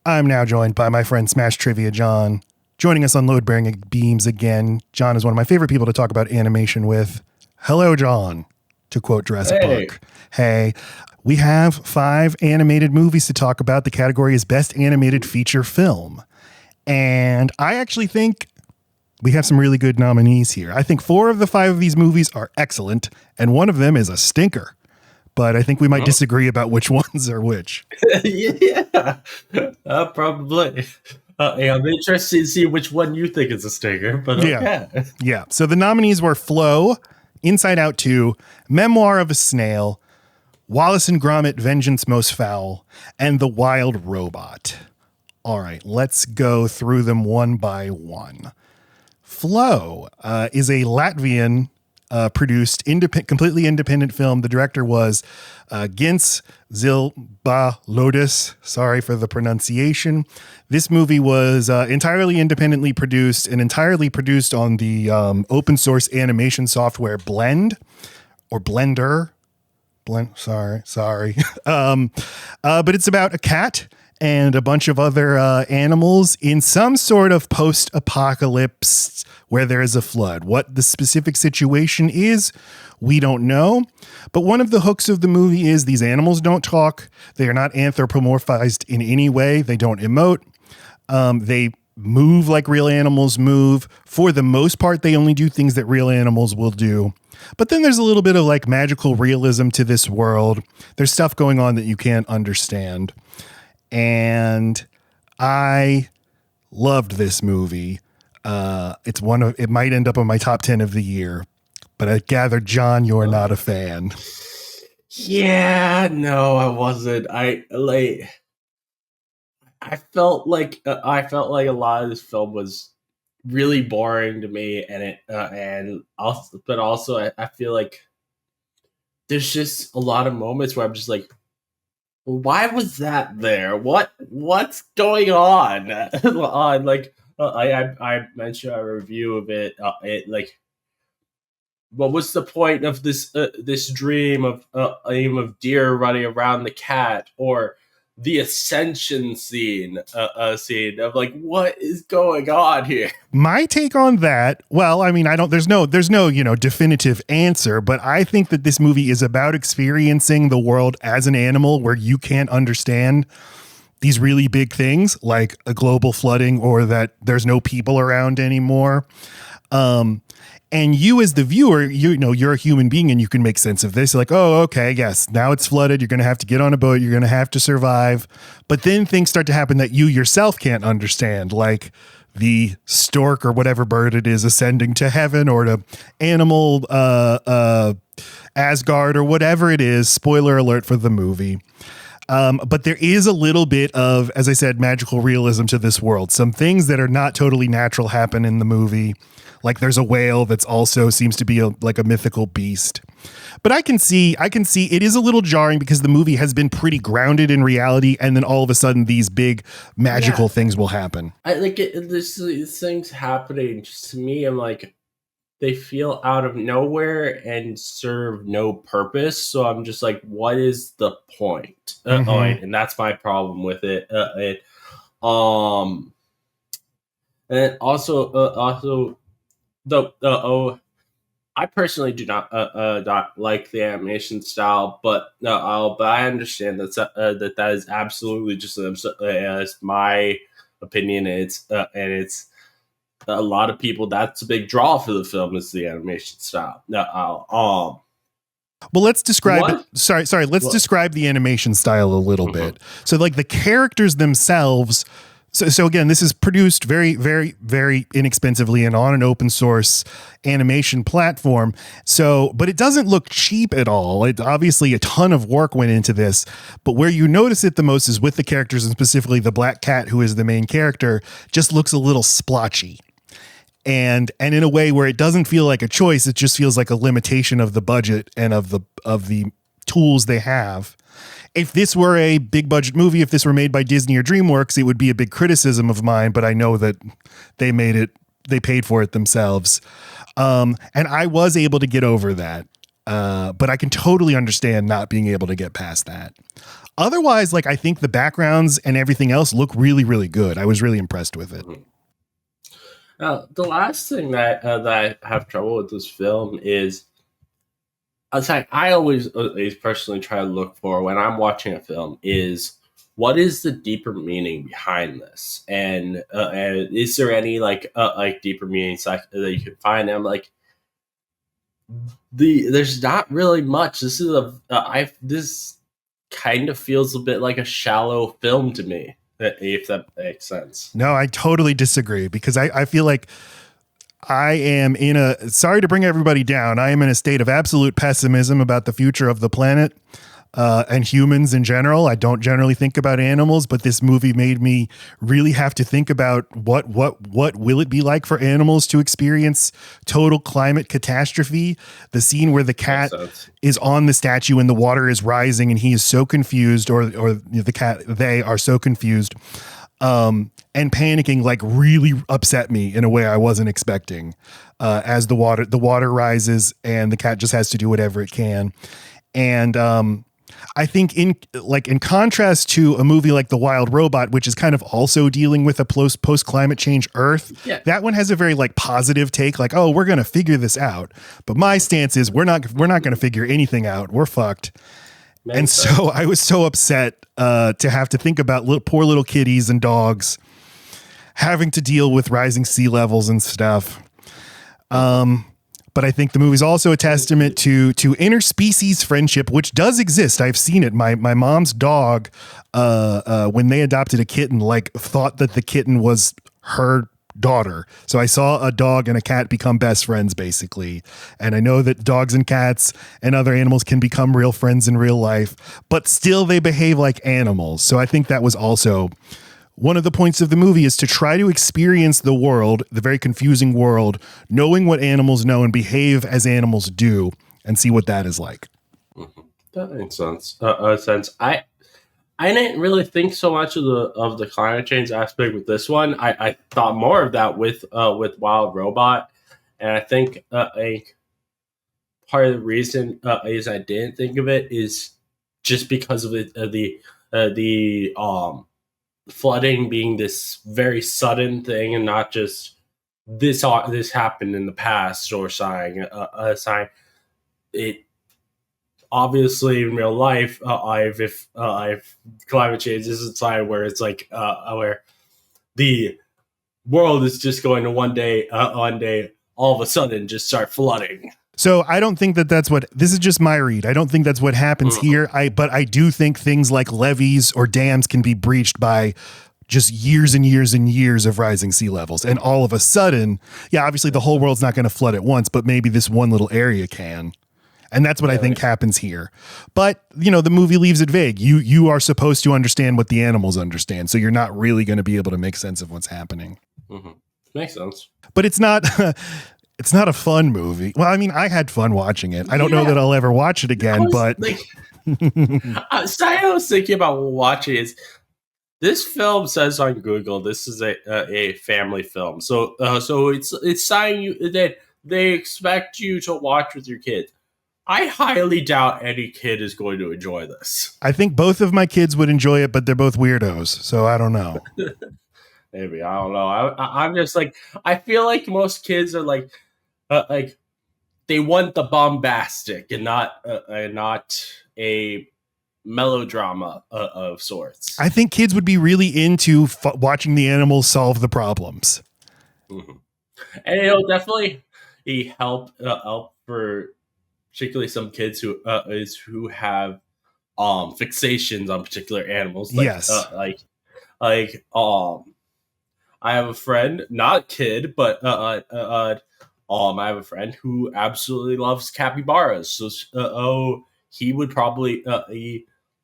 I'm now joined by my friend Smash Trivia John. Joining us on Load Bearing Beams again, John is one of my favorite people to talk about animation with. Hello, John, to quote Jurassic Park. Hey, we have 5 animated movies to talk about. The category is Best Animated Feature Film. And I actually think we have some really good nominees here. I think 4 of the 5 of these movies are excellent, and one of them is a stinker. But I think we might disagree about which ones are which. Yeah, probably. I'm interested to see which one you think is a stinker, but okay. Yeah. So the nominees were Flow, Inside Out 2, Memoir of a Snail, Wallace and Gromit, Vengeance Most Fowl, and The Wild Robot. All right, let's go through them one by one. Flow is a Latvian produced completely independent film. The director was Gins Zilbalodis. Sorry for the pronunciation. This movie was entirely independently produced and entirely produced on the open source animation software Blend or Blender. Sorry. But it's about a cat and a bunch of other animals in some sort of post-apocalypse where there is a flood. What the specific situation is, we don't know. But one of the hooks of the movie is these animals don't talk. They are not anthropomorphized in any way. They don't emote. They move like real animals move. For the most part, they only do things that real animals will do. But then there's a little bit of like magical realism to this world. There's stuff going on that you can't understand. And I loved this movie. It might end up on my top 10 of the year, but I gather, John, you're not a fan. Yeah, no, I wasn't. I felt like a lot of this film was really boring to me, and also I feel like there's just a lot of moments where I'm just like, why was that there? What's going on? I mentioned a review of it. What was the point of this dream of aim of deer running around the cat, or the ascension scene of like, what is going on here? My take on that, well, I mean, there's no, definitive answer, but I think that this movie is about experiencing the world as an animal where you can't understand these really big things like a global flooding or that there's no people around anymore. And you as the viewer, you're a human being and you can make sense of this. You're like, oh, okay, yes, now it's flooded. You're going to have to get on a boat. You're going to have to survive. But then things start to happen that you yourself can't understand, like the stork or whatever bird it is ascending to heaven, or to animal Asgard or whatever it is. Spoiler alert for the movie. But there is a little bit of, as I said, magical realism to this world. Some things that are not totally natural happen in the movie. Like there's a whale that's also seems to be like a mythical beast. But I can see it is a little jarring because the movie has been pretty grounded in reality, and then all of a sudden these big magical things will happen. I like it. These things happening just to me. I'm like, they feel out of nowhere and serve no purpose. So I'm just like, what is the point? And that's my problem with it. And also. I personally do not like the animation style, but I understand that is absolutely just as my opinion. It's a lot of people. That's a big draw for the film is the animation style. Well, let's describe it. Sorry. Let's describe the animation style a little bit. So, like the characters themselves. So again, this is produced very, very, very inexpensively and on an open source animation platform. So, but it doesn't look cheap at all. It obviously a ton of work went into this, but where you notice it the most is with the characters, and specifically the black cat, who is the main character, just looks a little splotchy. And in a way where it doesn't feel like a choice, it just feels like a limitation of the budget and of the tools they have. If this were a big budget movie, if this were made by Disney or DreamWorks, it would be a big criticism of mine, but I know that they paid for it themselves. And I was able to get over that. But I can totally understand not being able to get past that. Otherwise, like I think the backgrounds and everything else look really, really good. I was really impressed with it. The last thing that I have trouble with this film is, I always personally try to look for when I'm watching a film is what is the deeper meaning behind this, and is there any like deeper meanings that you can find? And I'm like, there's not really much. This is this kind of feels a bit like a shallow film to me, if that makes sense. No, I totally disagree because I feel like I am sorry to bring everybody down. I am in a state of absolute pessimism about the future of the planet and humans in general. I don't generally think about animals, but this movie made me really have to think about what will it be like for animals to experience total climate catastrophe. The scene where the cat is on the statue and the water is rising and he is so confused, or the cat, they are so confused and panicking, like really upset me in a way I wasn't expecting. As the water rises and the cat just has to do whatever it can. And I think in contrast to a movie like The Wild Robot, which is kind of also dealing with a post climate change Earth, that one has a very like positive take, like, oh, we're going to figure this out. But my stance is we're not going to figure anything out. We're fucked. And so I was so upset to have to think about poor little kitties and dogs having to deal with rising sea levels and stuff. But I think the movie's also a testament to interspecies friendship, which does exist. I've seen it. My mom's dog, when they adopted a kitten, like thought that the kitten was her daughter. So I saw a dog and a cat become best friends, basically. And I know that dogs and cats and other animals can become real friends in real life, but still they behave like animals. So I think that was also one of the points of the movie, is to try to experience the world, the very confusing world, knowing what animals know and behave as animals do, and see what that is like. Mm-hmm. That makes sense. I didn't really think so much of the climate change aspect with this one. I thought more of that with Wild Robot, and I think part of the reason is I didn't think of it is just because of the flooding being this very sudden thing, and not just this happened in the past or sign. It obviously in real life, if climate change is a sign where it's like where the world is just going to one day all of a sudden just start flooding. So I don't think that's what, this is just my read. I don't think that's what happens here. But I do think things like levees or dams can be breached by just years and years and years of rising sea levels. And all of a sudden, obviously the whole world's not going to flood at once, but maybe this one little area can. And that's what I think happens here. But, the movie leaves it vague. You are supposed to understand what the animals understand. So you're not really going to be able to make sense of what's happening. Mm-hmm. Makes sense. But it's not... It's not a fun movie. Well, I mean, I had fun watching it. I don't know that I'll ever watch it again, but something I was thinking about watching is this film says on Google this is a family film. So it's saying you that they expect you to watch with your kids. I highly doubt any kid is going to enjoy this. I think both of my kids would enjoy it, but they're both weirdos, so I don't know. Maybe, I don't know. I'm just like, I feel like most kids are like they want the bombastic and not a melodrama of sorts. I think kids would be really into watching the animals solve the problems. Mm-hmm. And it'll definitely help for particularly some kids who have fixations on particular animals. Like, yes. I have a friend, not a kid, but I have a friend who absolutely loves capybaras. So, he would probably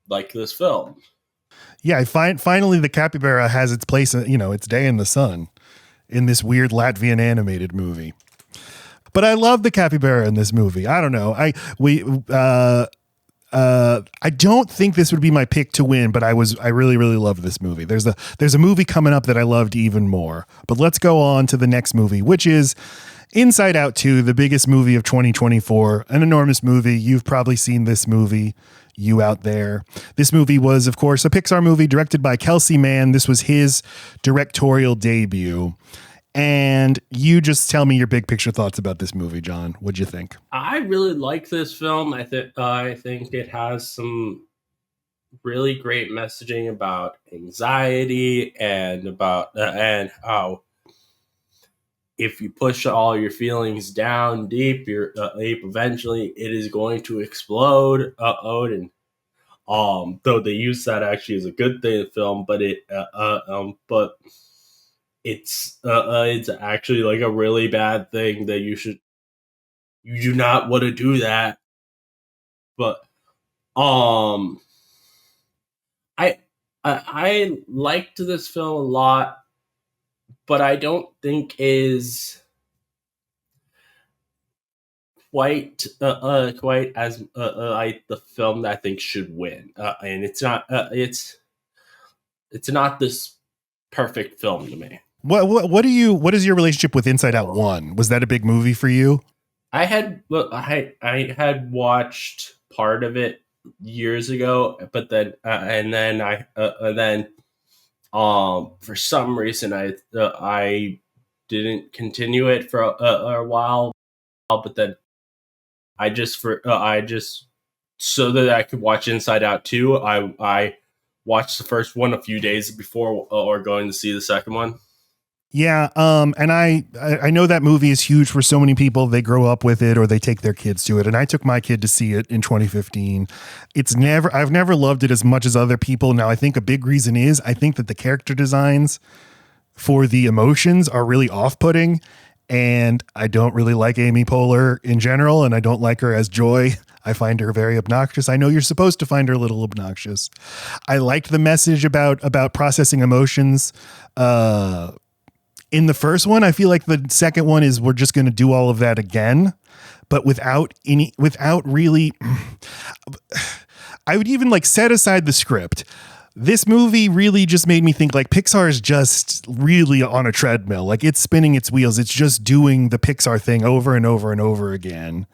like this film. Yeah, finally the capybara has its place, its day in the sun in this weird Latvian animated movie. But I love the capybara in this movie. I don't know. I don't think this would be my pick to win, but I really, really love this movie. There's a movie coming up that I loved even more. But let's go on to the next movie, which is Inside Out 2, the biggest movie of 2024, an enormous movie. You've probably seen this movie. you out there. This movie was, of course, a Pixar movie directed by Kelsey Mann. This was his directorial debut. And you just tell me your big picture thoughts about this movie, John. What'd you think? I really like this film. I think it has some really great messaging about anxiety and about and how if you push all your feelings down deep, you're eventually it is going to explode. And though they use that actually as a good thing in the film, but it's actually like a really bad thing that you do not want to do that. But I liked this film a lot, but I don't think is quite as like the film that I think should win. And it's not this perfect film to me. What is your relationship with Inside Out 1? Was that a big movie for you? I had watched part of it years ago, but then for some reason I didn't continue it for a while, but then I just so that I could watch Inside Out 2, I watched the first one a few days before or going to see the second one. Yeah, and I know that movie is huge for so many people. They grow up with it or they take their kids to it. And I took my kid to see it in 2015. I've never loved it as much as other people. Now, I think a big reason is I think that the character designs for the emotions are really off-putting. And I don't really like Amy Poehler in general, and I don't like her as Joy. I find her very obnoxious. I know you're supposed to find her a little obnoxious. I liked the message about processing emotions. In the first one, I feel like the second one is we're just going to do all of that again, but without really, I would even like set aside the script. This movie really just made me think like Pixar is just really on a treadmill. Like it's spinning its wheels. It's just doing the Pixar thing over and over and over again.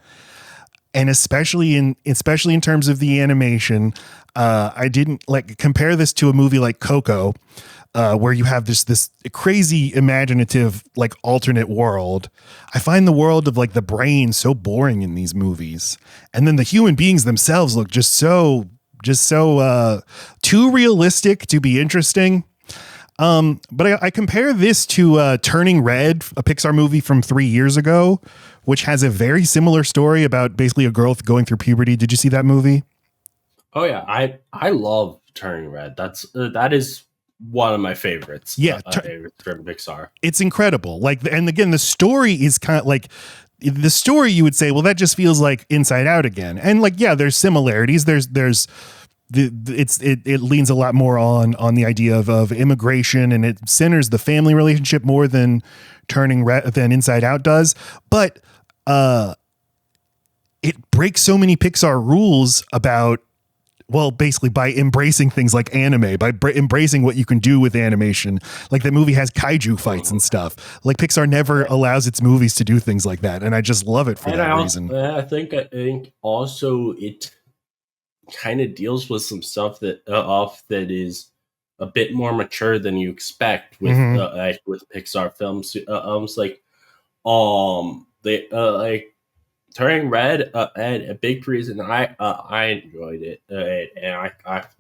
And especially in terms of the animation, I didn't like compare this to a movie like Coco, where you have this crazy imaginative like alternate world. I find the world of like the brain so boring in these movies, and then the human beings themselves look just so too realistic to be interesting. But I compare this to Turning Red, a Pixar movie from 3 years ago, which has a very similar story about basically a girl going through puberty. Did you see that movie? Oh yeah, I love Turning Red. That is one of my favorites. Yeah, from Pixar. It's incredible. Like, and again, the story is kind of like the story. You would say, well, that just feels like Inside Out again. And like, yeah, there's similarities. It leans a lot more on the idea of immigration, and it centers the family relationship more than than Inside Out does. But it breaks so many Pixar rules about, well, basically by embracing things like anime, by embracing what you can do with animation. Like the movie has kaiju fights and stuff. Like Pixar never allows its movies to do things like that. And I just love it for that reason. I think also it kind of deals with some stuff that is a bit more mature than you expect with with Pixar films. They like Turning Red, and a big reason I enjoyed it, and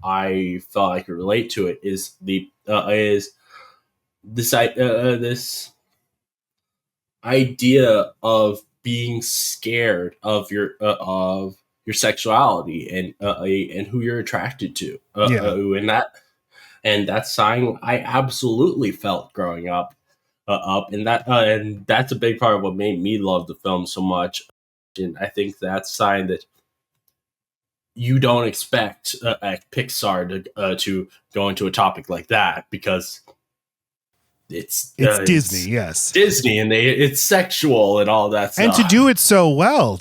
I felt I could relate to it is this idea of being scared of your sexuality and who you're attracted to, and that's something I absolutely felt growing up, and that's a big part of what made me love the film so much. And I think that's a sign that you don't expect Pixar to go into a topic like that, because it's Disney, yes, Disney, and it's sexual and all that stuff. And to do it so well,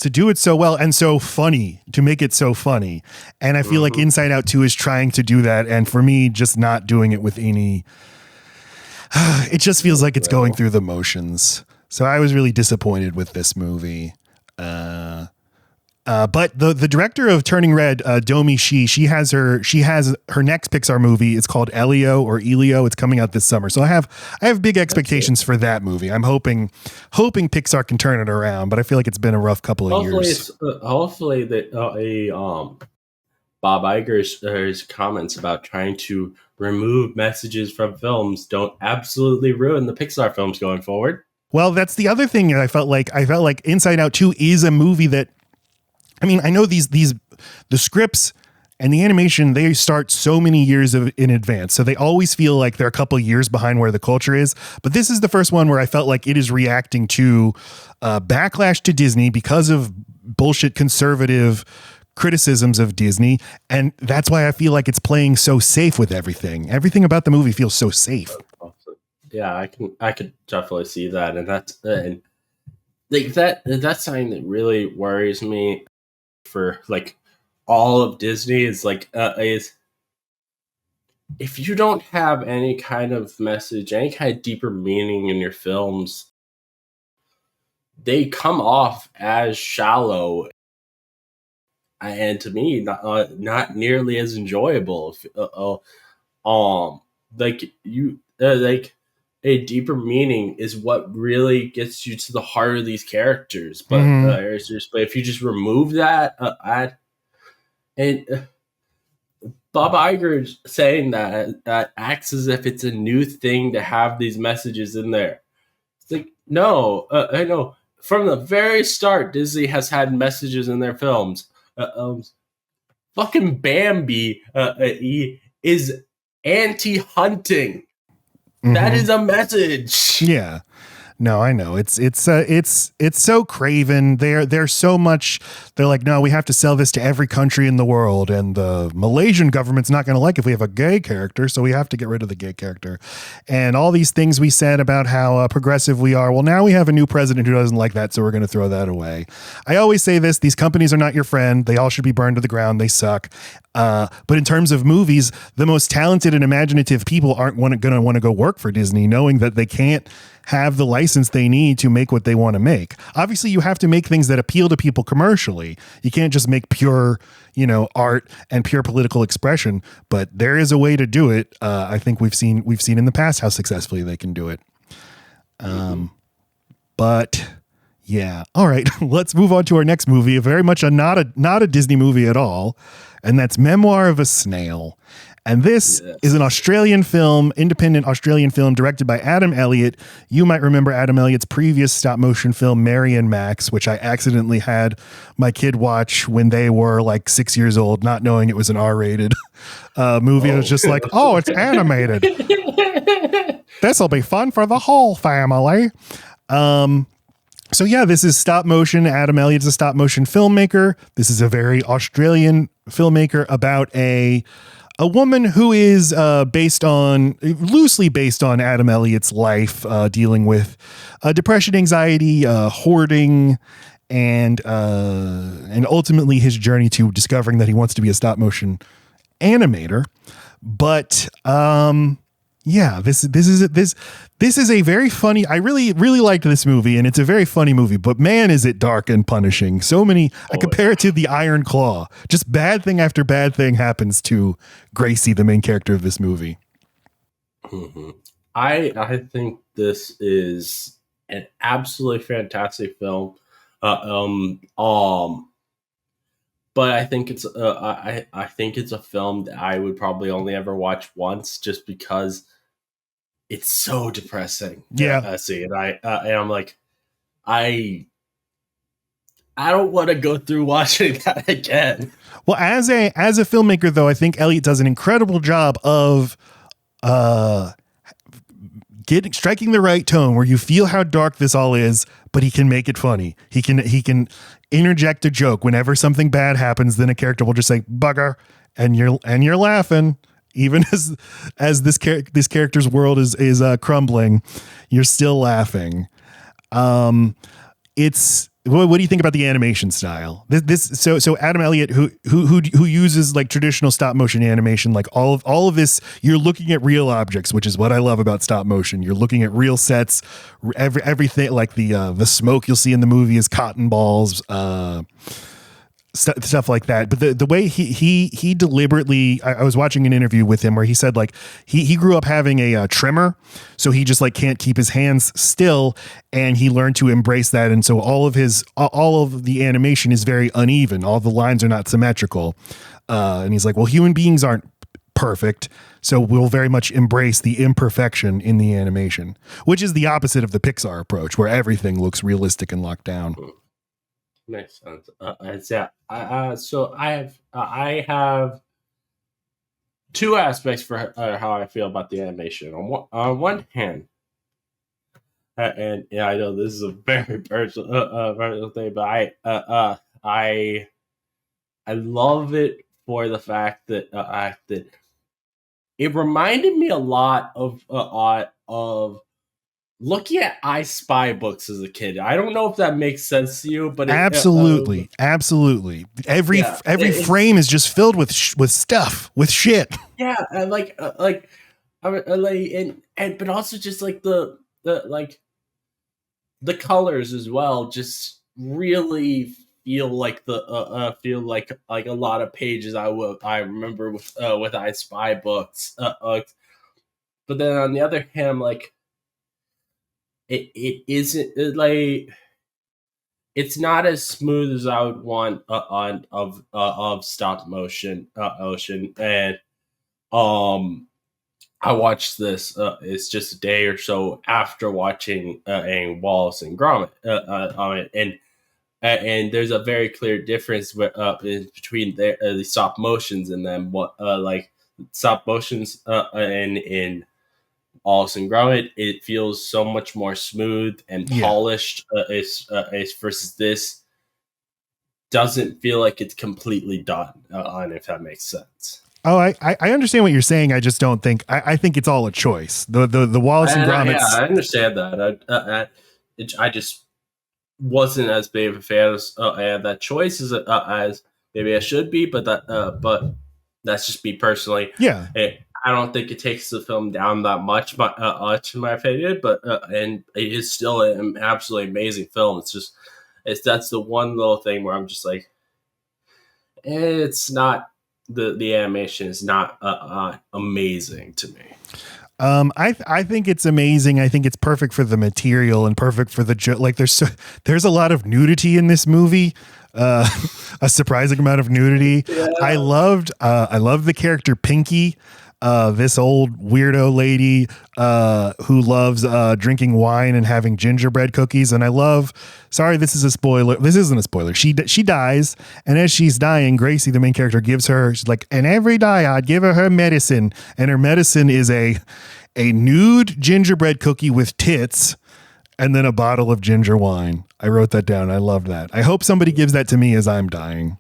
and so funny, to make it so funny. And I feel like Inside Out 2 is trying to do that, and for me, just not doing it with any. It just feels like it's going through the motions. So I was really disappointed with this movie. But the director of Turning Red, Domi she has her next Pixar movie. It's called Elio. It's coming out this summer. So I have big expectations for that movie. I'm hoping Pixar can turn it around, but I feel like it's been a rough couple of years. Hopefully Bob Iger's comments about trying to remove messages from films don't absolutely ruin the Pixar films going forward. Well, that's the other thing. I felt like Inside Out 2 is a movie that, I mean, I know the scripts and the animation, they start so many years in advance. So they always feel like they're a couple years behind where the culture is. But this is the first one where I felt like it is reacting to backlash to Disney because of bullshit conservative criticisms of Disney. And that's why I feel like it's playing so safe with everything. Everything about the movie feels so safe. Yeah, I could definitely see that. And that's something that really worries me for like all of Disney is if you don't have any kind of message, any kind of deeper meaning in your films, they come off as shallow and to me not nearly as enjoyable. A deeper meaning is what really gets you to the heart of these characters. But but if you just remove that, Bob Iger saying that acts as if it's a new thing to have these messages in there. It's like, no, I know from the very start, Disney has had messages in their films. Fucking Bambi is anti-hunting. That is a message. Yeah. No, I know. It's so craven. They're so much. They're like, no, we have to sell this to every country in the world, and the Malaysian government's not going to like if we have a gay character, so we have to get rid of the gay character. And all these things we said about how progressive we are. Well, now we have a new president who doesn't like that, so we're going to throw that away. I always say this: these companies are not your friend. They all should be burned to the ground. They suck. But in terms of movies, the most talented and imaginative people aren't going to want to go work for Disney, knowing that they can't have the license they need to make what they want to make. Obviously, you have to make things that appeal to people commercially. You can't just make pure, art and pure political expression. But there is a way to do it. I think we've seen in the past how successfully they can do it. But yeah, all right. Let's move on to our next movie. Very much not a Disney movie at all, and that's Memoir of a Snail. And this is an Australian film, independent Australian film directed by Adam Elliott. You might remember Adam Elliott's previous stop motion film, Mary and Max, which I accidentally had my kid watch when they were like 6 years old, not knowing it was an R-rated movie. I was just like, oh, it's animated. This'll be fun for the whole family. So yeah, this is stop motion. Adam Elliott's a stop motion filmmaker. This is a very Australian filmmaker about a woman who is loosely based on Adam Elliott's life, dealing with depression, anxiety, hoarding, and ultimately his journey to discovering that he wants to be a stop motion animator. But yeah, this is a very funny. I really liked this movie, and it's a very funny movie. But man, is it dark and punishing. So many. I compare it to The Iron Claw. Just bad thing after bad thing happens to Gracie, the main character of this movie. Mm-hmm. I think this is an absolutely fantastic film. But I think it's I think it's a film that I would probably only ever watch once, just because it's so depressing. Yeah, see, and I'm like, I don't want to go through watching that again. Well, as a filmmaker, though, I think Elliott does an incredible job of striking the right tone where you feel how dark this all is, but he can make it funny. He can interject a joke whenever something bad happens. Then a character will just say "bugger," and you're laughing, even as this character's world is crumbling. You're still laughing. What do you think about the animation style? So Adam Elliott, who uses like traditional stop motion animation, like all of this, you're looking at real objects, which is what I love about stop motion. You're looking at real sets, everything like the smoke you'll see in the movie is cotton balls. stuff like that. But the way he deliberately, I was watching an interview with him where he said like he grew up having a trimmer, so he just like can't keep his hands still, and he learned to embrace that. And so all of the animation is very uneven. All the lines are not symmetrical. And he's like, well, human beings aren't perfect, so we'll very much embrace the imperfection in the animation, which is the opposite of the Pixar approach, where everything looks realistic and locked down. Makes sense. So I have two aspects for how I feel about the animation. On one hand, and yeah, I know this is a very personal thing, but I love it for the fact that that it reminded me a lot of looking at I Spy books as a kid. I don't know if that makes sense to you, but absolutely. Every frame is just filled with stuff, with shit. Yeah, and but also just like the colors as well, just really feel like like a lot of pages I remember with I Spy books. But then on the other hand, I'm like, it isn't like it's not as smooth as I would want of stop motion and I watched this it's just a day or so after watching Wallace and Gromit on it, and there's a very clear difference between the stop motions and then what like stop motions in Wallace and Gromit, it feels so much more smooth and polished. Versus this doesn't feel like it's completely done. If that makes sense. Oh, I understand what you're saying. I just don't think I think it's all a choice. The Wallace and Gromit. Yeah, I understand that. I just wasn't as big of a fan of that choice as maybe I should be, but that's just me personally. Yeah. I don't think it takes the film down that much, in my opinion. But and it is still an absolutely amazing film. That's the one little thing where I'm just like, it's not the animation is not amazing to me. I think it's amazing. I think it's perfect for the material and perfect for the joke. Like there's a lot of nudity in this movie. A surprising amount of nudity. Yeah. I loved the character Pinky. This old weirdo lady who loves drinking wine and having gingerbread cookies. And sorry, this is a spoiler. This isn't a spoiler. She dies. And as she's dying, Gracie, the main character, she's like, and every day I'd give her medicine. And her medicine is a nude gingerbread cookie with tits and then a bottle of ginger wine. I wrote that down. I loved that. I hope somebody gives that to me as I'm dying.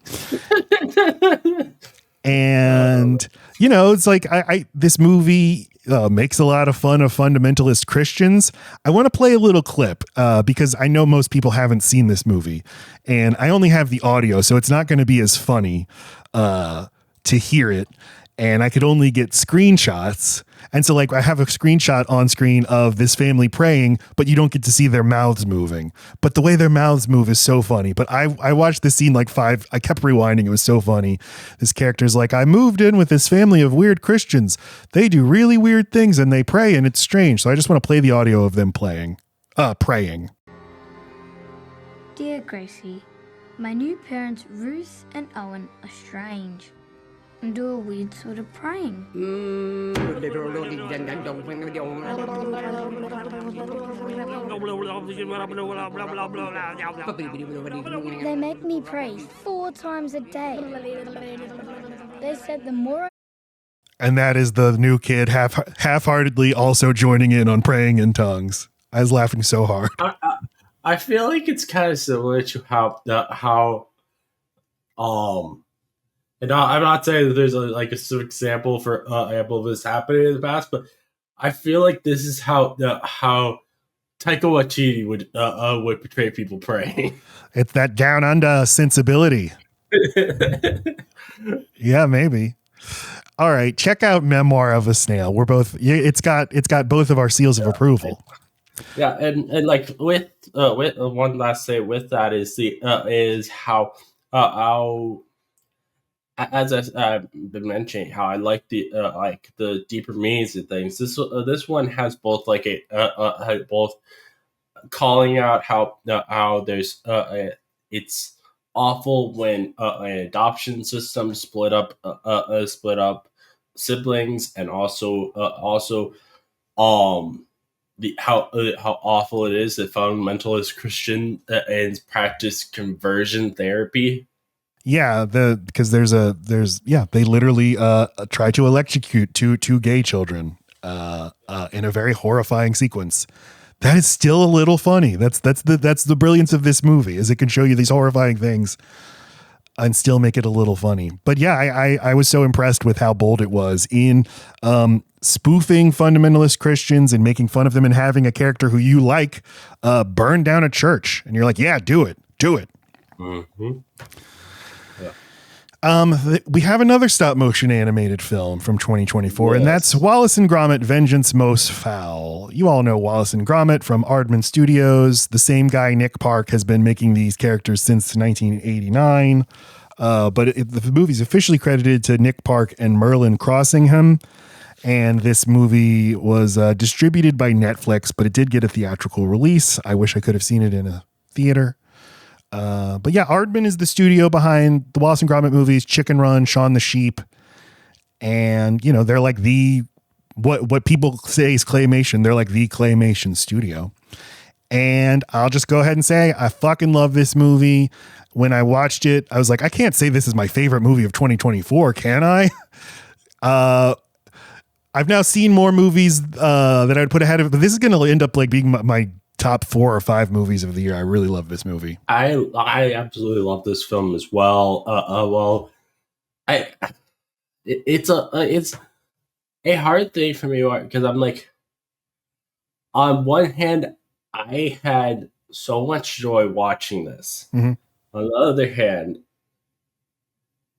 And it's like this movie makes a lot of fun of fundamentalist Christians. I want to play a little clip because I know most people haven't seen this movie, and I only have the audio, so it's not going to be as funny to hear it. And I could only get screenshots. And so like I have a screenshot on screen of this family praying, but you don't get to see their mouths moving. But the way their mouths move is so funny. But I watched this scene I kept rewinding. It was so funny. This character's like, I moved in with this family of weird Christians. They do really weird things and they pray and it's strange. So I just want to play the audio of them praying. Dear Gracie, my new parents Ruth and Owen are strange and do a weird sort of praying. They make me pray 4 times a day. They said the more. And that is the new kid half-heartedly also joining in on praying in tongues. I was laughing so hard. I feel like it's kind of similar to how and I'm not saying that there's a specific example for example of this happening in the past, but I feel like this is how Taika Waititi would portray people praying. It's that down under sensibility. Yeah, maybe. All right, check out Memoir of a Snail. It's got both of our seals of approval. Yeah, and like with one last say with that is how how as I've been mentioning, how I like the deeper meanings of things. This one has both like both calling out how there's it's awful when an adoption system split up siblings, and also the how awful it is that fundamentalist Christian and practice conversion therapy. Yeah, because they literally try to electrocute two gay children in a very horrifying sequence. That is still a little funny. That's the brilliance of this movie, is it can show you these horrifying things and still make it a little funny. But yeah, I was so impressed with how bold it was in spoofing fundamentalist Christians and making fun of them, and having a character who you like burn down a church, and you're like, yeah, do it. Mm-hmm. We have another stop motion animated film from 2024, and that's Wallace and Gromit: Vengeance Most Fowl. You all know Wallace and Gromit from Aardman Studios. The same guy, Nick Park, has been making these characters since 1989. But the movie's officially credited to Nick Park and Merlin Crossingham. And this movie was distributed by Netflix, but it did get a theatrical release. I wish I could have seen it in a theater. But yeah, Aardman is the studio behind the Wallace and Gromit movies, Chicken Run, Shaun the Sheep. And, you know, they're like what people say is claymation. They're like the claymation studio. And I'll just go ahead and say, I fucking love this movie. When I watched it, I was like, I can't say this is my favorite movie of 2024, can I? I've now seen more movies that I'd put ahead of it, but this is going to end up like being my top 4 or 5 movies of the year. I really love this movie. I absolutely love this film as well. It's a hard thing for me because I'm like, on one hand, I had so much joy watching this. Mm-hmm. On the other hand,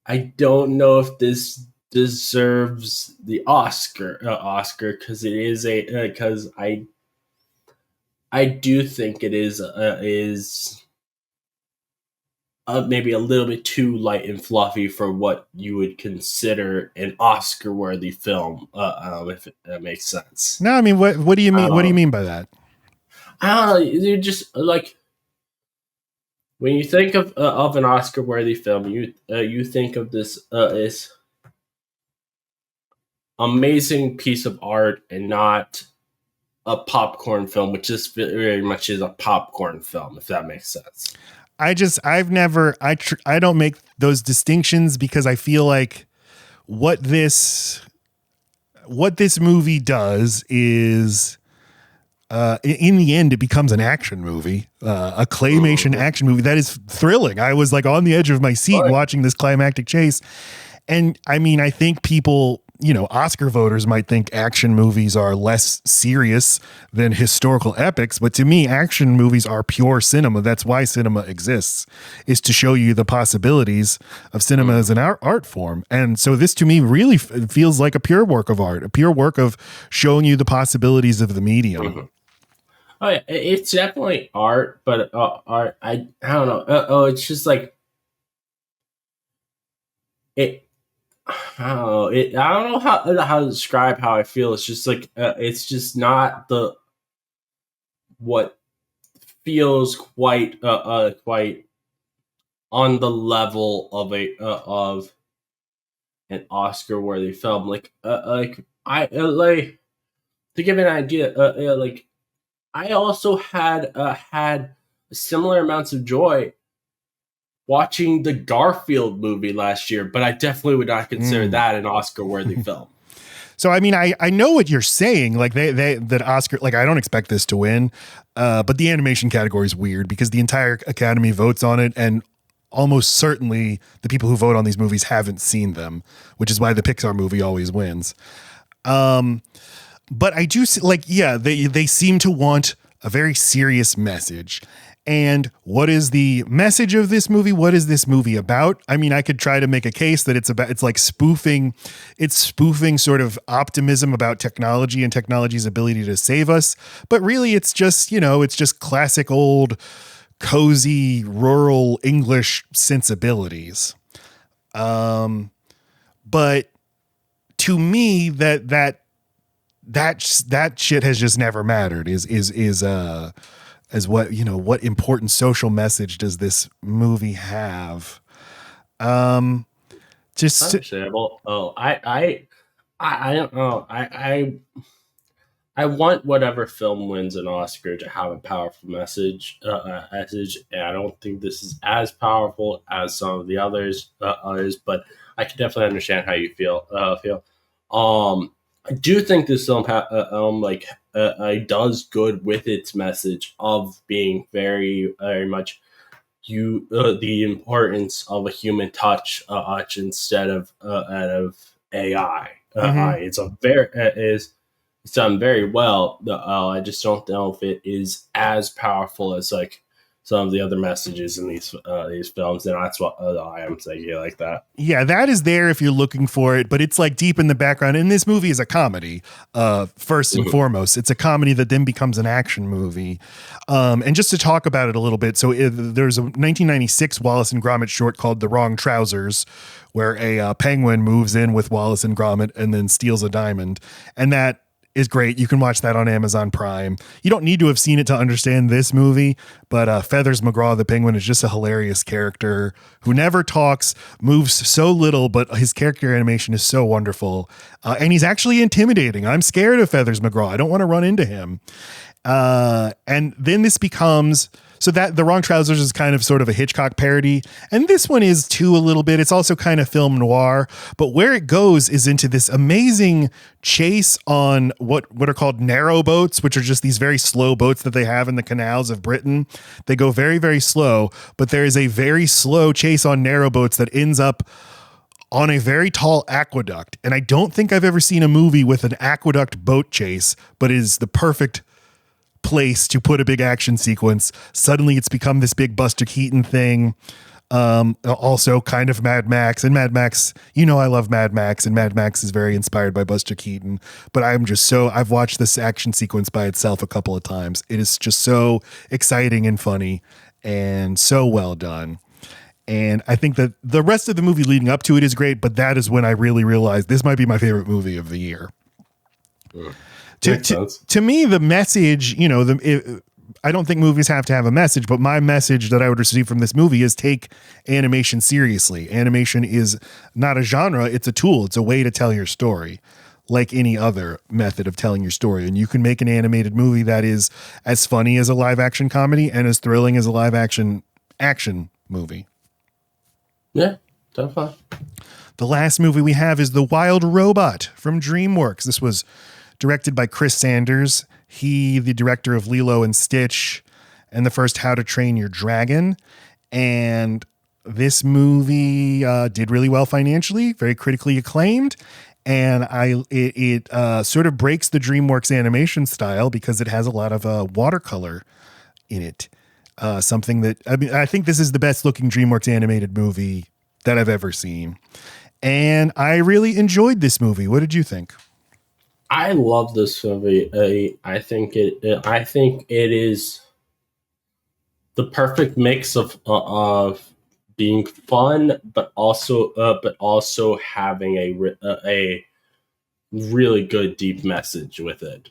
I don't know if this deserves the Oscar because it is because I do think it is maybe a little bit too light and fluffy for what you would consider an Oscar-worthy film, if that makes sense. No, I mean, what do you mean? What do you mean by that? I don't know. You just like when you think of an Oscar-worthy film, you think of this amazing piece of art and not a popcorn film, which this very much is a popcorn film, if that makes sense. I don't make those distinctions because I feel like what this movie does is in the end it becomes an action movie, a claymation action movie that is thrilling. I was like on the edge of my seat watching this climactic chase. And I mean, I think people, you know, Oscar voters might think action movies are less serious than historical epics, but to me, action movies are pure cinema. That's why cinema exists, is to show you the possibilities of cinema as an art form. And so this to me really feels like a pure work of art, a pure work of showing you the possibilities of the medium. Mm-hmm. Oh yeah, it's definitely art, but art. I don't know. It's just like it. I don't know how to describe how I feel. It's just like it's just not what feels quite quite on the level of an Oscar-worthy film. Like I like to give an idea. Like I also had similar amounts of joy watching the Garfield movie last year, but I definitely would not consider that an Oscar-worthy film. So, I mean, I know what you're saying. Like that Oscar, like I don't expect this to win, but the animation category is weird because the entire Academy votes on it, and almost certainly the people who vote on these movies haven't seen them, which is why the Pixar movie always wins. But I do see, like, yeah, they seem to want a very serious message. And what is the message of this movie? What is this movie about? I mean, I could try to make a case that it's like spoofing sort of optimism about technology and technology's ability to save us. But really it's just, you know, it's just classic old cozy rural English sensibilities. But to me, that shit has just never mattered. As what, you know, what important social message does this movie have? Just Understandable. I don't know. I want whatever film wins an Oscar to have a powerful message, and I don't think this is as powerful as some of the others, but I can definitely understand how you feel. I do think this film does good with its message of being very, very much the importance of a human touch instead of out of AI. It's done very well. I just don't know if it is as powerful as like some of the other messages in these films, and that's what I am saying here like that. Yeah, that is there if you're looking for it, but it's like deep in the background. And this movie is a comedy, first and foremost. It's a comedy that then becomes an action movie. And just to talk about it a little bit, so there's a 1996 Wallace and Gromit short called The Wrong Trousers, where a penguin moves in with Wallace and Gromit and then steals a diamond. And that is great. You can watch that on Amazon Prime. You don't need to have seen it to understand this movie, but Feathers McGraw the penguin is just a hilarious character who never talks, moves so little, but his character animation is so wonderful. And he's actually intimidating. I'm scared of Feathers McGraw. I don't want to run into him. And then this becomes... So that The Wrong Trousers is kind of sort of a Hitchcock parody. And this one is too a little bit. It's also kind of film noir. But where it goes is into this amazing chase on what are called narrow boats, which are just these very slow boats that they have in the canals of Britain. They go very, very slow. But there is a very slow chase on narrow boats that ends up on a very tall aqueduct. And I don't think I've ever seen a movie with an aqueduct boat chase, but it is the perfect place to put a big action sequence. Suddenly it's become this big Buster Keaton thing. Also kind of Mad Max, and Mad Max, you know, I love Mad Max, and Mad Max is very inspired by Buster Keaton, but I've watched this action sequence by itself a couple of times. It is just so exciting and funny and so well done. And I think that the rest of the movie leading up to it is great, but that is when I really realized this might be my favorite movie of the year. To me, the message, you know, I don't think movies have to have a message, but my message that I would receive from this movie is take animation seriously. Animation is not a genre. It's a tool. It's a way to tell your story, like any other method of telling your story. And you can make an animated movie that is as funny as a live action comedy and as thrilling as a live action movie. Yeah, definitely. The last movie we have is The Wild Robot from DreamWorks. This was directed by Chris Sanders. The director of Lilo and Stitch and the first How to Train Your Dragon. And this movie did really well financially, very critically acclaimed. And it sort of breaks the DreamWorks animation style because it has a lot of watercolor in it. Something that, I think this is the best looking DreamWorks animated movie that I've ever seen. And I really enjoyed this movie. What did you think? I love this movie. I think it is the perfect mix of being fun, but also having a really good deep message with it.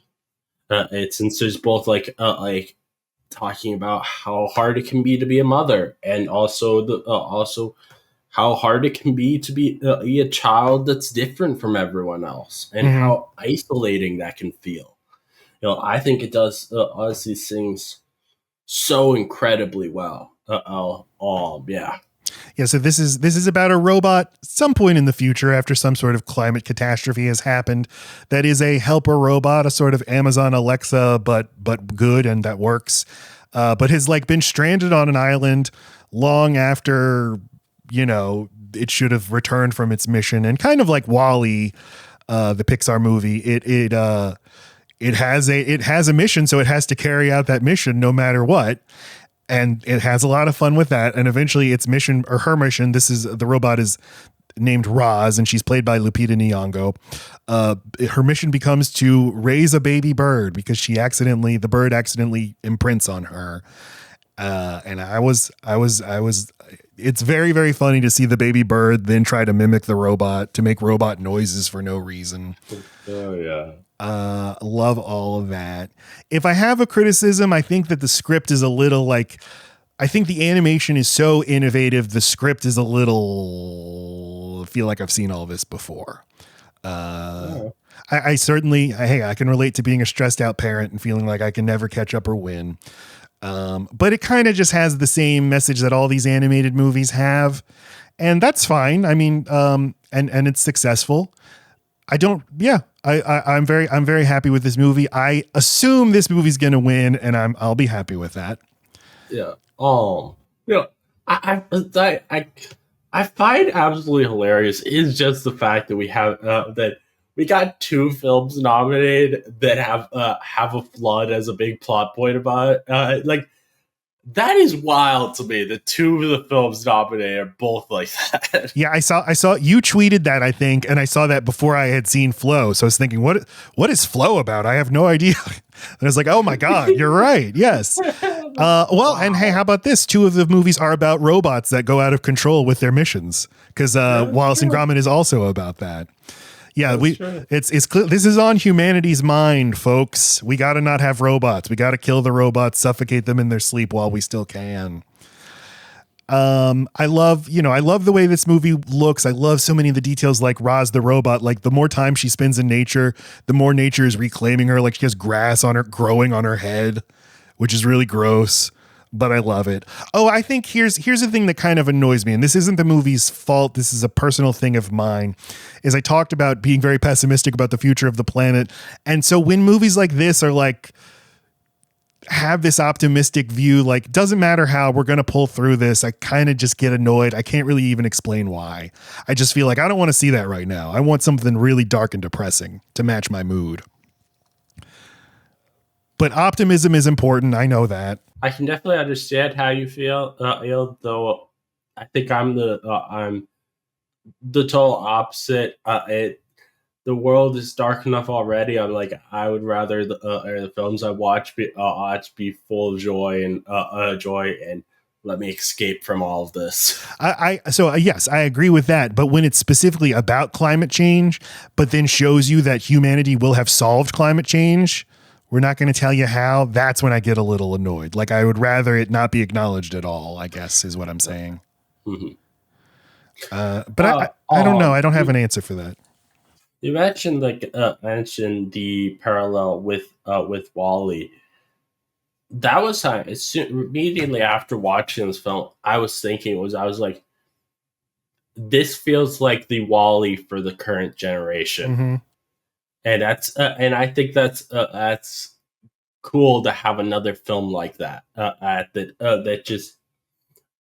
Since there's both like talking about how hard it can be to be a mother, and also how hard it can be to be a child that's different from everyone else, and how isolating that can feel. You know, I think it does these things so incredibly well. Yeah. So this is about a robot some point in the future, after some sort of climate catastrophe has happened, that is a helper robot, a sort of Amazon Alexa, but good, and that works, but has like been stranded on an island long after, you know, it should have returned from its mission. And kind of like WALL-E, the Pixar movie, it has a mission, so it has to carry out that mission no matter what. And it has a lot of fun with that. And eventually its mission, or her mission, the robot is named Roz, and she's played by Lupita Nyong'o. Her mission becomes to raise a baby bird because the bird accidentally imprints on her. And I was. It's very, very funny to see the baby bird then try to mimic the robot to make robot noises for no reason. Oh yeah. Love all of that. If I have a criticism, I think that the script is a little like, I think the animation is so innovative. The script is a little, I feel like I've seen all this before. I certainly, hey, I can relate to being a stressed out parent and feeling like I can never catch up or win. But it kind of just has the same message that all these animated movies have. And that's fine. I mean, and it's successful. I'm very happy with this movie. I assume this movie's going to win, and I'll be happy with that. Yeah. I find absolutely hilarious is just the fact that we have that we got 2 films nominated that have a flood as a big plot point about it. Like that is wild to me. The 2 of the films nominated are both like that. Yeah, I saw you tweeted that, I think, and I saw that before I had seen Flow. So I was thinking, what is Flow about? I have no idea. And I was like, oh my God, you're right. Yes. Well, and hey, how about this? 2 of the movies are about robots that go out of control with their missions, because Wallace and Gromit is also about that. Yeah, it's clear. This is on humanity's mind, folks. We got to not have robots. We got to kill the robots, suffocate them in their sleep while we still can. I love the way this movie looks. I love so many of the details, like Roz the robot. Like the more time she spends in nature, the more nature is reclaiming her. Like she has grass growing on her head, which is really gross, but I love it. Oh, I think here's the thing that kind of annoys me, and this isn't the movie's fault. This is a personal thing of mine, is I talked about being very pessimistic about the future of the planet. And so when movies like this are like, have this optimistic view, like doesn't matter how we're going to pull through this, I kind of just get annoyed. I can't really even explain why. I just feel like I don't want to see that right now. I want something really dark and depressing to match my mood. But optimism is important. I know that. I can definitely understand how you feel, though. I think I'm the total opposite. The world is dark enough already. I'm like, I would rather the films I watch be full of joy and let me escape from all of this. Yes, I agree with that. But when it's specifically about climate change, but then shows you that humanity will have solved climate change, we're not going to tell you how. That's when I get a little annoyed. Like I would rather it not be acknowledged at all, I guess is what I'm saying. Mm-hmm. But I don't know. I don't have an answer for that. You mentioned the parallel with Wall-E. That was immediately after watching this film, I was like, this feels like the Wall-E for the current generation. Mm-hmm. And I think that's cool to have another film like that. That just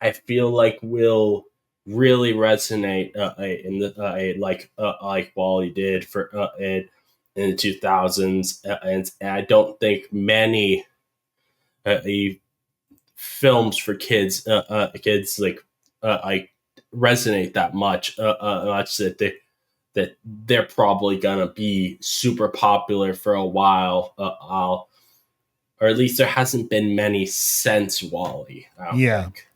I feel like will really resonate in the like Wall-E did for in the 2000s, and I don't think many films for kids like resonate that much. Much that they're probably gonna be super popular for a while, or at least there hasn't been many since Wall-E. Yeah, think.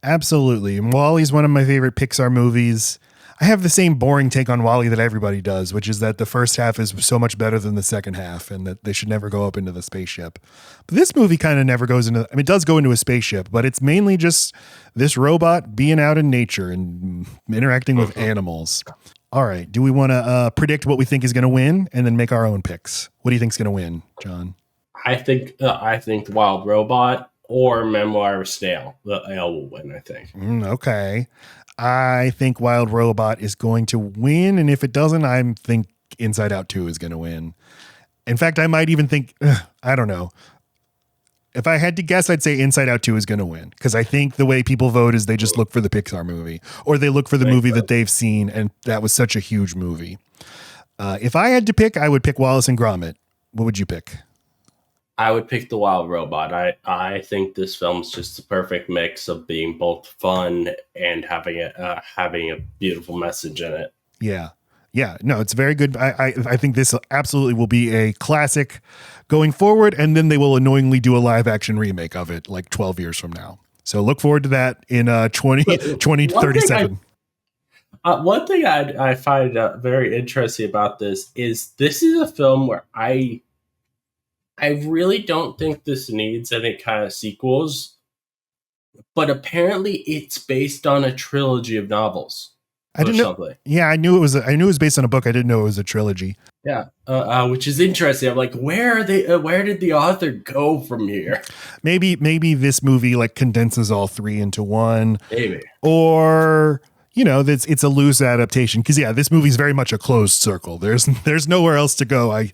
Absolutely. And Wall-E's one of my favorite Pixar movies. I have the same boring take on Wall-E that everybody does, which is that the first half is so much better than the second half, and that they should never go up into the spaceship. But this movie kind of never goes into. I mean, it does go into a spaceship, but it's mainly just this robot being out in nature and interacting with animals. All right. Do we want to predict what we think is going to win and then make our own picks? What do you think is going to win, John? I think the Wild Robot or Memoir of Snail. The Snail will win, I think. Okay. I think Wild Robot is going to win. And if it doesn't, I think Inside Out 2 is going to win. In fact, I might even think, I don't know. If I had to guess, I'd say Inside Out 2 is going to win, because I think the way people vote is they just look for the Pixar movie, or they look for the movie that they've seen, and that was such a huge movie. If I had to pick, I would pick Wallace and Gromit. What would you pick? I would pick The Wild Robot. I think this film's just the perfect mix of being both fun and having a beautiful message in it. Yeah. Yeah, no, it's very good. I think this absolutely will be a classic going forward, and then they will annoyingly do a live action remake of it like 12 years from now. So look forward to that in 2037. One thing I find very interesting about this is a film where I really don't think this needs any kind of sequels, but apparently it's based on a trilogy of novels. I didn't know. Something. Yeah, I knew it was based on a book. I didn't know it was a trilogy. Yeah, which is interesting. I'm like, where are they? Where did the author go from here? Maybe this movie like condenses all three into one. Maybe. Or it's a loose adaptation because this movie is very much a closed circle. There's nowhere else to go. I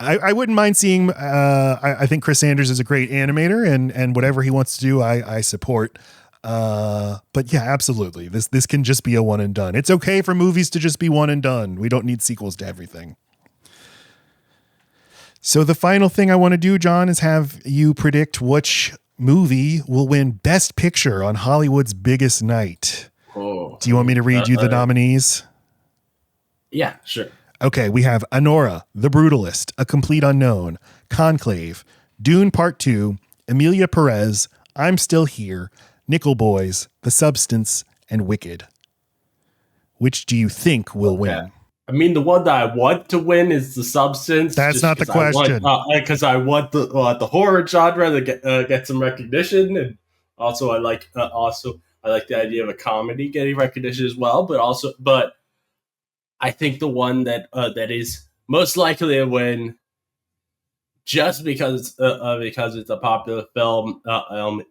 wouldn't mind seeing. I think Chris Sanders is a great animator, and whatever he wants to do, I support. But yeah, absolutely. This can just be a one and done. It's okay for movies to just be one and done. We don't need sequels to everything. So the final thing I want to do, John, is have you predict which movie will win Best Picture on Hollywood's biggest night. Oh, do you want me to read you the nominees? Yeah, sure. Okay, we have Anora, The Brutalist, A Complete Unknown, Conclave, Dune Part 2, Emilia Perez, I'm Still Here, Nickel Boys, The Substance, and Wicked. Which do you think will win? I mean, the one that I want to win is The Substance. That's not the question. Because I want the horror genre to get some recognition, and also I like the idea of a comedy getting recognition as well. But I think the one that is most likely to win, just because it's a popular film,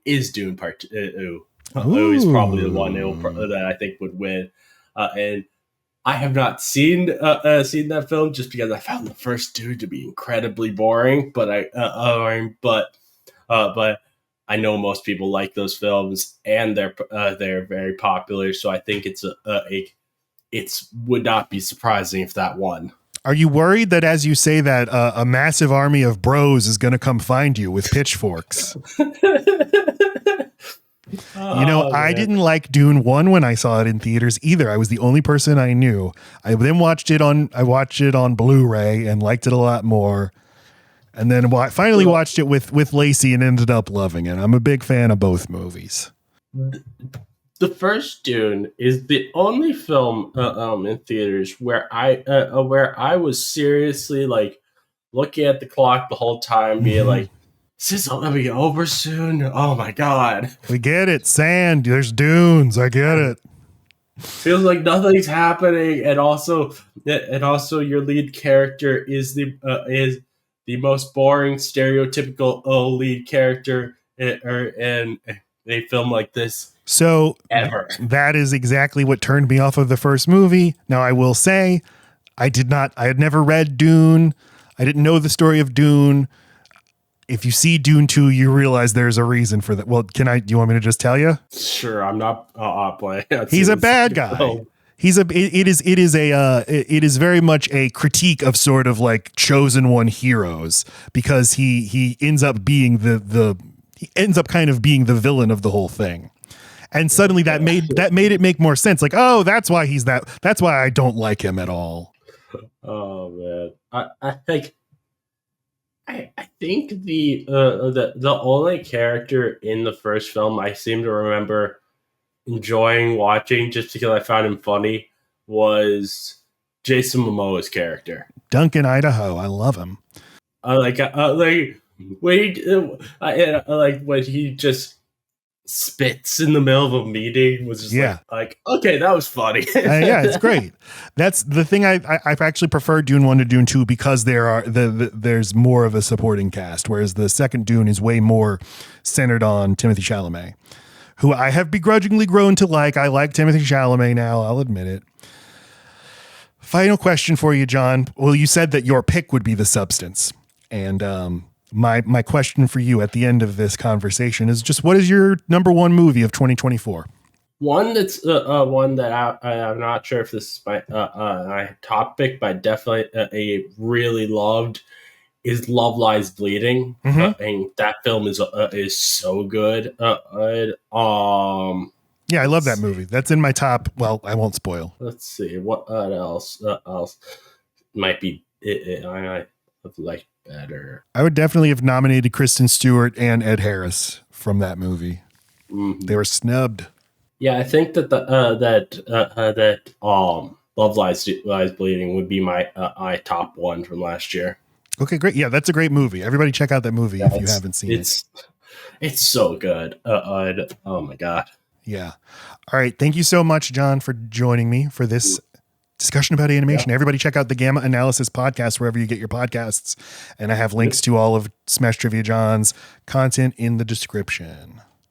is Dune Part 2. Is probably the one that I think would win, and I have not seen that film just because I found the first Dune to be incredibly boring. But I know most people like those films, and they're very popular. So I think it would not be surprising if that won. Are you worried that as you say that a massive army of bros is going to come find you with pitchforks? I didn't like Dune 1 when I saw it in theaters either. I was the only person I knew. I then watched it on Blu-ray and liked it a lot more. And then finally watched it with Lacey and ended up loving it. I'm a big fan of both movies. The first Dune is the only film in theaters where I was seriously like looking at the clock the whole time, being like, "Is this all gonna be over soon? Oh my god!" We get it, sand. There's dunes. I get it. Feels like nothing's happening, and also your lead character is the most boring, stereotypical lead character in a film like this. So ever. That is exactly what turned me off of the first movie. Now I will say I had never read Dune. I didn't know the story of Dune. If you see Dune 2, you realize there's a reason for that. Well, do you want me to just tell you? Sure. I'm not playing. He's a bad guy. It is very much a critique of sort of like chosen one heroes, because he ends up being kind of being the villain of the whole thing. And suddenly that made it make more sense. Like, oh, that's why he's that. That's why I don't like him at all. Oh man, I think the only character in the first film I seem to remember enjoying watching just because I found him funny was Jason Momoa's character, Duncan Idaho. I love him. When he just spits in the middle of a meeting was just like, okay, that was funny. Yeah, it's great. That's the thing. I've actually preferred Dune 1 to Dune 2 because there's more of a supporting cast, whereas the second Dune is way more centered on Timothée Chalamet, who I have begrudgingly grown to like. I like Timothée Chalamet now, I'll admit it. Final question for you, John. Well, you said that your pick would be The Substance, and my question for you at the end of this conversation is just, what is your number one movie of 2024? One that's one that I'm not sure if this is my top pick, but definitely I really loved is Love Lies Bleeding. And that film is so good. Yeah, I love that movie. That's in my top. Well, I won't spoil. Let's see what else. Else might be. I might have liked better. I would definitely have nominated Kristen Stewart and Ed Harris from that movie. Mm-hmm. They were snubbed. Yeah, I think that Love Lies Bleeding would be my top one from last year. Okay, great. Yeah, that's a great movie. Everybody check out that movie if you haven't seen it. It's so good. Oh my God. Yeah. All right. Thank you so much, John, for joining me for this discussion about animation. Everybody check out the Gamma Analysis podcast wherever you get your podcasts. And I have links to all of Smash Trivia John's content in the description.